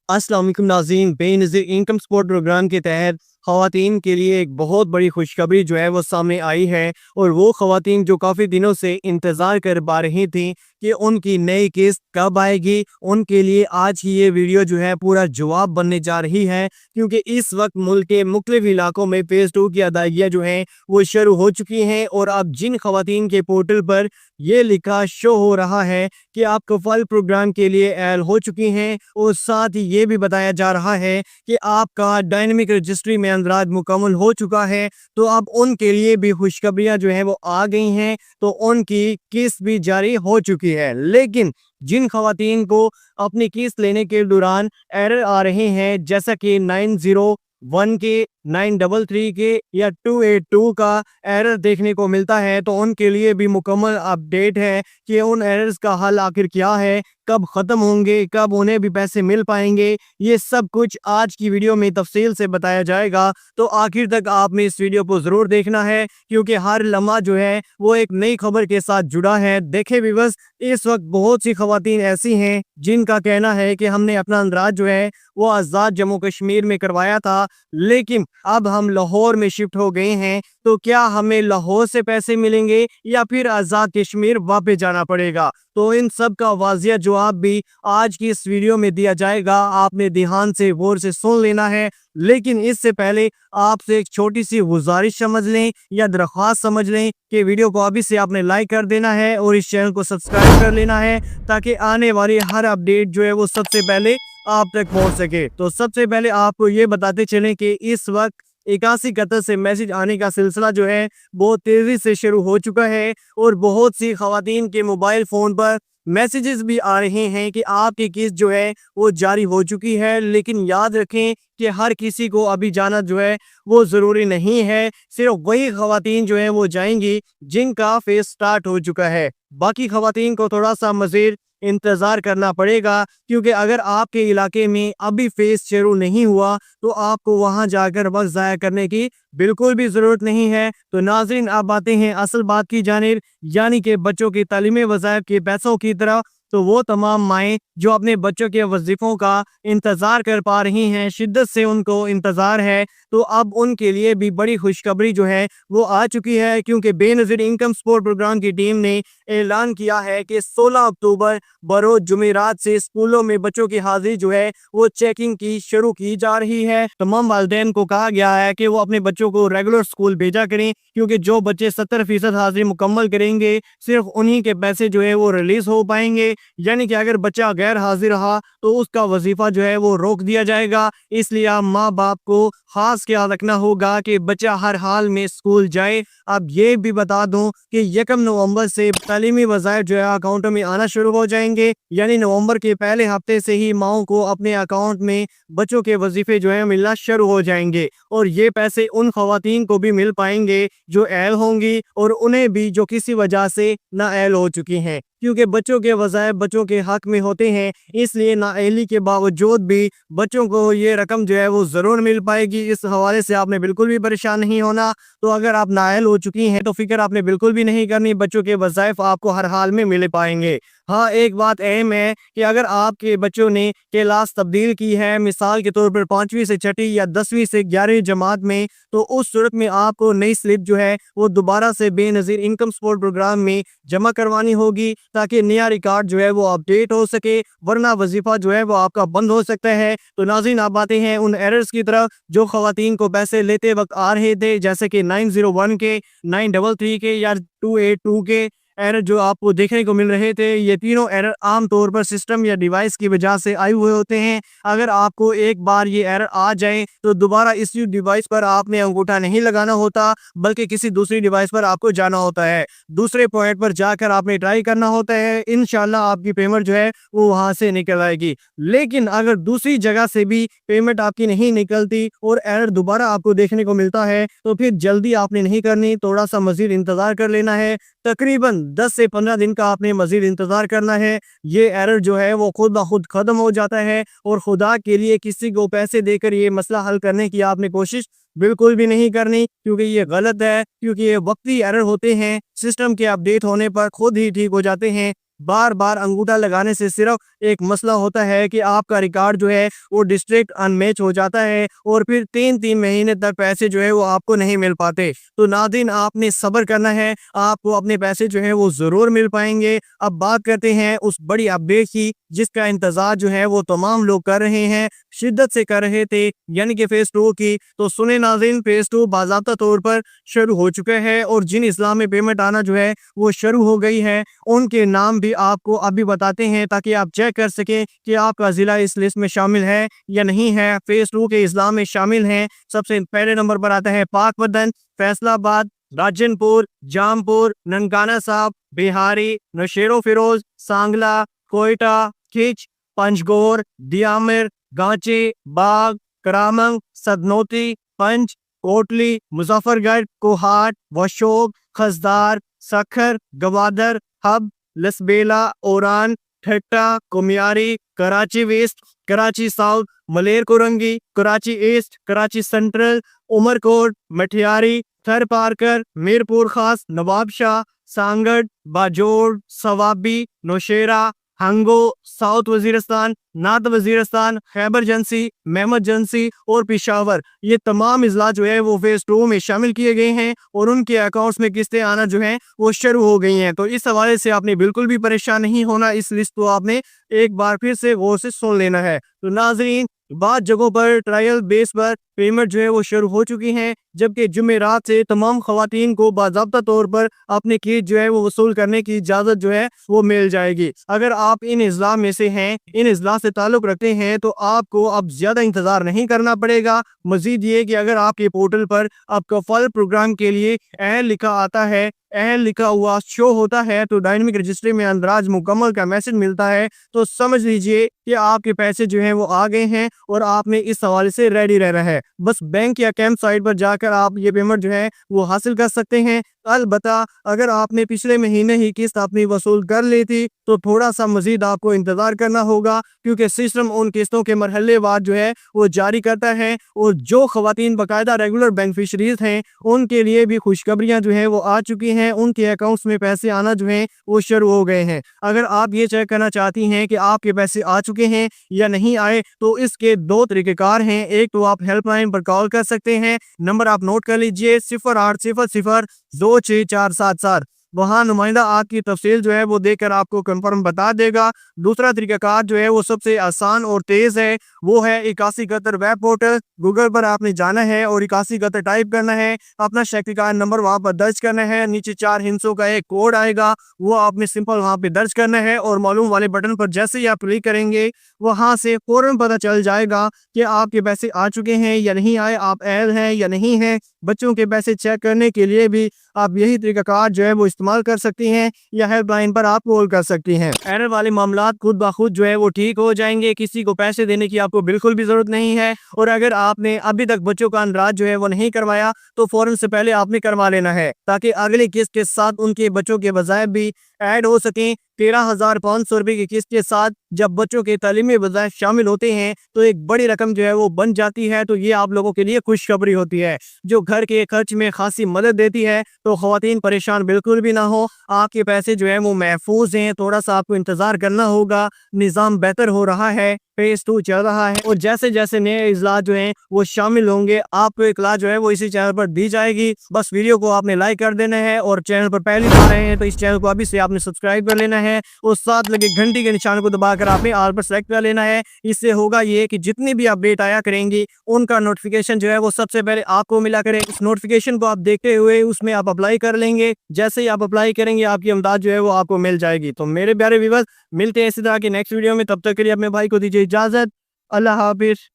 अस्सलाम वालेकुम नाज़रीन, बेनज़ीर इनकम सपोर्ट प्रोग्राम के तहत ख़वातीन के लिए एक बहुत बड़ी खुशखबरी जो है वो सामने आई है। और वो ख़वातीन जो काफ़ी दिनों से इंतज़ार कर पा रही थी कि उनकी नई किस्त कब आएगी, उनके लिए आज की ये वीडियो जो है पूरा जवाब बनने जा रही है। क्योंकि इस वक्त मुल्क के मुख्तलिफ इलाकों में फ़ेज़ 2 की अदायगियाँ जो हैं वो शुरू हो चुकी हैं। और अब जिन ख़वातीन के पोर्टल पर ये लिखा शो हो रहा है कि आप कफ़ाल प्रोग्राम के लिए एल हो चुकी हैं, और साथ ही ये भी बताया जा रहा है कि आपका डायनेमिक रजिस्ट्री में अंदराज मुकम्मल हो चुका है, तो अब उनके लिए भी खुशखबरियां जो हैं वो आ गई हैं। तो उनकी किस्त भी जारी हो चुकी है। लेकिन जिन खवातीन को अपनी किस्त लेने के दौरान एरर आ रहे हैं, जैसा कि 901 के, 933 के या 282 का एरर देखने को मिलता है, तो उनके लिए भी मुकम्मल अपडेट है कि उन एरर्स का हल आखिर क्या है, कब ख़त्म होंगे, कब उन्हें भी पैसे मिल पाएंगे। ये सब कुछ आज की वीडियो में तफसील से बताया जाएगा। तो आखिर तक आपने इस वीडियो को ज़रूर देखना है, क्योंकि हर लम्हा जो है वो एक नई खबर के साथ जुड़ा है। देखे भी बस, इस वक्त बहुत सी खवातीन ऐसी हैं जिनका कहना है कि हमने अपना अंदराज जो है वो आज़ाद जम्मू कश्मीर में करवाया था, लेकिन अब हम लाहौर में शिफ्ट हो गए हैं, तो क्या हमें लाहौर से पैसे मिलेंगे या फिर आज़ाद कश्मीर वापस जाना पड़ेगा। तो इन सब का वाज़िया जवाब भी आज की इस वीडियो में दिया जाएगा। आपने ध्यान से गौर से सुन लेना है। लेकिन इससे पहले आपसे एक छोटी सी गुजारिश समझ लें या दरख्वास्त समझ लें कि वीडियो को अभी से आपने लाइक कर देना है और इस चैनल को सब्सक्राइब कर लेना है, ताकि आने वाली हर अपडेट जो है वो सबसे पहले आप तक पहुंच सके। तो सबसे पहले आपको ये बताते चलें कि इस वक्त 81 कतर से मैसेज आने का सिलसिला जो है बहुत तेजी से शुरू हो चुका है, और बहुत सी खवातीन के मोबाइल फ़ोन पर मैसेजेस भी आ रहे हैं कि आपकी किस्त जो है वो जारी हो चुकी है। लेकिन याद रखें कि हर किसी को अभी जाना जो है वो ज़रूरी नहीं है। सिर्फ वही खवातीन जो है वो जाएंगी जिनका फेस स्टार्ट हो चुका है। बाकी खवातीन को थोड़ा सा मज़ीद इंतज़ार करना पड़ेगा, क्योंकि अगर आपके इलाके में अभी फेस शुरू नहीं हुआ तो आपको वहां जाकर वक्त ज़ाया करने की बिल्कुल भी ज़रूरत नहीं है। तो नाज़रीन, अब आते हैं असल बात की जानिब, यानी कि बच्चों की तालीमी वज़ाइफ के पैसों की तरफ। तो वो तमाम माएँ जो अपने बच्चों के वजीफ़ों का इंतज़ार कर पा रही हैं, शिद्दत से उनको इंतज़ार है, तो अब उनके लिए भी बड़ी खुशखबरी जो है वो आ चुकी है। क्योंकि बेनज़ीर इनकम सपोर्ट प्रोग्राम की टीम ने ऐलान किया है कि 16 अक्टूबर बरोज़ जुमेरात से स्कूलों में बच्चों की हाजिरी जो है वो चेकिंग की शुरू की जा रही है। तमाम वालिदैन को कहा गया है कि वो अपने बच्चों को रेगुलर स्कूल भेजा करें, क्योंकि जो बच्चे 70% हाजिरी मुकम्मल करेंगे सिर्फ उन्हीं के पैसे जो है वो रिलीज हो पाएंगे। यानी कि अगर बच्चा गैर हाजिर रहा तो उसका वजीफा जो है वो रोक दिया जाएगा। इसलिए आप माँ बाप को खास ख्याल रखना होगा कि बच्चा हर हाल में स्कूल जाए। अब ये भी बता दूं कि 1 नवंबर से तालीमी वज़ाइफ जो है अकाउंटों में आना शुरू हो जाएंगे। यानी नवंबर के पहले हफ्ते से ही माओं को अपने अकाउंट में बच्चों के वजीफे जो है मिलना शुरू हो जाएंगे, और ये पैसे उन खवातीन को भी मिल पाएंगे जो एल होंगी, और उन्हें भी जो किसी वजह से नाअहल हो चुकी हैं। क्योंकि बच्चों के वज़ाइफ बच्चों के हक में होते हैं, इसलिए नाअहली के बावजूद भी बच्चों को ये रकम जो है वो ज़रूर मिल पाएगी। इस हवाले से आपने बिल्कुल भी परेशान नहीं होना। तो अगर आप नाअहल हो चुकी हैं तो फिक्र आपने बिल्कुल भी नहीं करनी, बच्चों के वज़ाइफ आपको हर हाल में मिल पाएंगे। हाँ, एक बात अहम है कि अगर आपके बच्चों ने क्लास तब्दील की है, मिसाल के तौर पर 5वीं से 6ठी या 10वीं से 11वीं जमात में, तो उस सूरत में आपको नई स्लिप जो है वो दोबारा से बेनज़ीर इनकम सपोर्ट प्रोग्राम में जमा करवानी होगी, ताकि नया रिकॉर्ड जो है वो अपडेट हो सके, वरना वजीफा जो है वो आपका बंद हो सकता है। तो नाज़रीन, आप आते हैं उन एरर्स की तरफ जो खवातीन को पैसे लेते वक्त आ रहे थे, जैसे कि 901 के, 933 के या 282 के एरर जो आपको देखने को मिल रहे थे। ये तीनों एरर आम तौर पर सिस्टम या डिवाइस की वजह से आए हुए होते हैं। अगर आपको एक बार ये एरर आ जाए तो दोबारा इसी डिवाइस पर आपने अंगूठा नहीं लगाना होता, बल्कि किसी दूसरी डिवाइस पर आपको जाना होता है, दूसरे पॉइंट पर जाकर आपने ट्राई करना होता है। इंशाल्लाह आपकी पेमेंट जो है वो वहां से निकल आएगी। लेकिन अगर दूसरी जगह से भी पेमेंट आपकी नहीं निकलती और एरर दोबारा आपको देखने को मिलता है, तो फिर जल्दी आपने नहीं करनी, थोड़ा सा मजीद इंतजार कर लेना है। तकरीबन 10 से 15 दिन का आपने मजीद इंतजार करना है। ये एरर जो है वो खुद ब खुद खत्म हो जाता है, और खुदा के लिए किसी को पैसे देकर ये मसला हल करने की आपने कोशिश बिल्कुल भी नहीं करनी, क्योंकि ये गलत है। क्योंकि ये वक्ती एरर होते हैं, सिस्टम के अपडेट होने पर खुद ही ठीक हो जाते हैं। بار بار انگوٹھا لگانے سے صرف ایک مسئلہ ہوتا ہے کہ آپ کا ریکارڈ جو ہے وہ ڈسٹرکٹ ان میچ ہو جاتا ہے اور پھر 3 مہینے تک پیسے جو ہے وہ آپ کو نہیں مل پاتے۔ تو ناظرین آپ نے صبر کرنا ہے، آپ کو اپنے پیسے جو ہے وہ ضرور مل پائیں گے۔ اب بات کرتے ہیں اس بڑی اپڈیٹ کی جس کا انتظار جو ہے وہ تمام لوگ کر رہے ہیں، شدت سے کر رہے تھے، یعنی کہ فیز 2 کی۔ تو سنیں ناظرین، فیز 2 باضابطہ طور پر شروع ہو چکا ہے اور جن اضلاع میں پیمنٹ آنا جو ہے وہ شروع ہو گئی ہے ان کے نام بھی آپ کو ابھی بتاتے ہیں تاکہ آپ چیک کر سکیں کہ آپ کا ضلع اس لسٹ میں شامل ہے یا نہیں ہے۔ فیز 2 کے اضلاع میں شامل ہیں، سب سے پہلے نمبر پر آتا ہے پاک پتن، فیصل آباد، راجن پور، جام پور، ننکانہ صاحب، بہاری، نوشہر و فیروز، سانگلہ، کوئٹہ، کھچ، پنجگور، دیامر، گانچی، باغ، کرامنگ، سدنوتی، پنچ، Kotli, Muzaffargarh, Kohat, Washuk, Khuzdar, Sukkur, Gwadar, Hub, Lasbela, Awaran, Thatta, Keamari, Karachi West, Karachi South, Malir Korangi, Karachi East, Karachi Central, Umerkot, Matiari, Tharparkar, Mirpur Khas, Nawabshah, Sanghar, Bajaur, Swabi, Nowshera, Hangu, South Waziristan, North Waziristan, Khyber Agency, Mohmand جنسی اور پشاور، یہ تمام اضلاع جو ہے وہ فیز 2 میں شامل کیے گئے ہیں اور ان کے اکاؤنٹس میں قسطیں آنا جو ہے وہ شروع ہو گئی ہیں۔ تو اس حوالے سے آپ نے بالکل بھی پریشان نہیں ہونا، اس لسٹ کو آپ نے ایک بار پھر سے غور سے سن لینا ہے۔ تو ناظرین بعض جگہوں پر ٹرائل بیس پر پیمنٹ جو ہے وہ شروع ہو چکی ہیں، جبکہ جمعرات سے تمام خواتین کو باضابطہ طور پر اپنے کیس جو ہے وہ وصول کرنے کی اجازت جو ہے وہ مل جائے گی۔ اگر آپ ان اضلاع میں سے ہیں، ان اضلاع سے تعلق رکھتے ہیں تو آپ کو اب زیادہ انتظار نہیں کرنا پڑے گا۔ مزید یہ کہ اگر آپ کے پورٹل پر آپ کا فل پروگرام کے لیے اہل لکھا آتا ہے، اہل لکھا ہوا شو ہوتا ہے تو ڈائنمک رجسٹری میں اندراج مکمل کا میسج ملتا ہے، تو سمجھ لیجئے کہ آپ کے پیسے جو ہیں وہ آ گئے ہیں اور آپ نے اس حوالے سے ریڈی رہنا ہے۔ بس بینک یا کیمپ سائٹ پر جا کر آپ یہ پیمنٹ جو ہے وہ حاصل کر سکتے ہیں۔ البتہ اگر آپ نے پچھلے مہینے ہی قسط اپنی وصول کر لی تھی تو تھوڑا سا مزید آپ کو انتظار کرنا ہوگا، کیونکہ سسٹم ان قسطوں کے مرحلے وار جو ہے وہ جاری کرتا ہے، اور جو خواتین باقاعدہ ریگولر بینیفیشریز ہیں ان کے لیے بھی خوشخبریاں جو ہیں وہ آ چکی ہیں، ان کے اکاؤنٹس میں پیسے آنا جو ہیں وہ شروع ہو گئے ہیں۔ اگر آپ یہ چیک کرنا چاہتی ہیں کہ آپ کے پیسے آ چکے ہیں یا نہیں آئے تو اس کے 2 طریقہ کار ہیں۔ ایک تو آپ ہیلپ لائن پر کال کر سکتے ہیں، نمبر آپ نوٹ کر لیجئے 0800-26477، وہاں نمائندہ آپ کی تفصیل جو ہے وہ دے کر آپ کو کنفرم بتا دے گا۔ دوسرا طریقہ کار جو ہے وہ سب سے آسان اور تیز ہے، وہ ہے 8171 ویب پورٹل۔ گوگل پر آپ نے جانا ہے اور 8171 ٹائپ کرنا ہے، اپنا شیکری کارڈ نمبر وہاں پر درج کرنا ہے، نیچے 4 ہندسوں کا ایک کوڈ آئے گا، وہ آپ نے سمپل وہاں پہ درج کرنا ہے اور معلوم والے بٹن پر جیسے ہی آپ کلک کریں گے وہاں سے فوراً پتہ چل جائے گا کہ آپ کے پیسے آ چکے ہیں یا نہیں آئے، آپ اہل ہیں یا نہیں ہیں۔ بچوں کے پیسے چیک کرنے کے لیے بھی آپ یہی طریقہ کار جو ہے وہ استعمال کر سکتی ہیں یا ہیلپ لائن پر آپ کال کر سکتی ہیں۔ ایرر والے معاملات خود بخود جو ہے وہ ٹھیک ہو جائیں گے، کسی کو پیسے دینے کی آپ کو بالکل بھی ضرورت نہیں ہے۔ اور اگر آپ نے ابھی تک بچوں کا اندراج جو ہے وہ نہیں کروایا تو فوراً سے پہلے آپ نے کروا لینا ہے، تاکہ اگلی قسط کے ساتھ ان کے بچوں کے وظائف بھی ایڈ ہو سکیں۔ 13,500 روپے کی قسط کے ساتھ جب بچوں کے تعلیمی وظائف شامل ہوتے ہیں تو ایک بڑی رقم جو ہے وہ بن جاتی ہے، تو یہ آپ لوگوں کے لیے خوشخبری ہوتی ہے جو گھر کے خرچ میں خاصی مدد دیتی ہے۔ تو خواتین پریشان بالکل بھی نہ ہو، آپ کے پیسے جو ہیں وہ محفوظ ہیں، تھوڑا سا آپ کو انتظار کرنا ہوگا، نظام بہتر ہو رہا ہے، فیز 2 چل رہا ہے اور جیسے جیسے نئے اضلاع جو ہیں وہ شامل ہوں گے آپ کو اطلاع جو ہے وہ اسی چینل پر دی جائے گی۔ بس ویڈیو کو آپ نے لائک کر دینا ہے اور چینل پر پہلی بار آئے ہیں تو اس چینل کو ابھی سے آپ نے سبسکرائب کر لینا ہے اور ساتھ لگے گھنٹی کے نشان کو دبا کر آپ نے آل پر سلیکٹ کر لینا ہے۔ اس سے ہوگا یہ کہ جتنی بھی اپڈیٹ آیا کریں گی ان کا نوٹیفیکیشن جو ہے وہ سب سے پہلے آپ کو ملا کرے۔ اس نوٹیفیکیشن کو آپ دیکھتے ہوئے اس میں آپ اپلائی کر لیں گے، جیسے ہی آپ اپلائی کریں گے آپ کی امداد جو ہے وہ آپ کو مل جائے گی۔ تو میرے پیارے ویورز ملتے ہیں اسی طرح کے نیکسٹ ویڈیو میں، تب تک کے لیے اپنے بھائی کو دیجیے اجازت۔ اللہ حافظ۔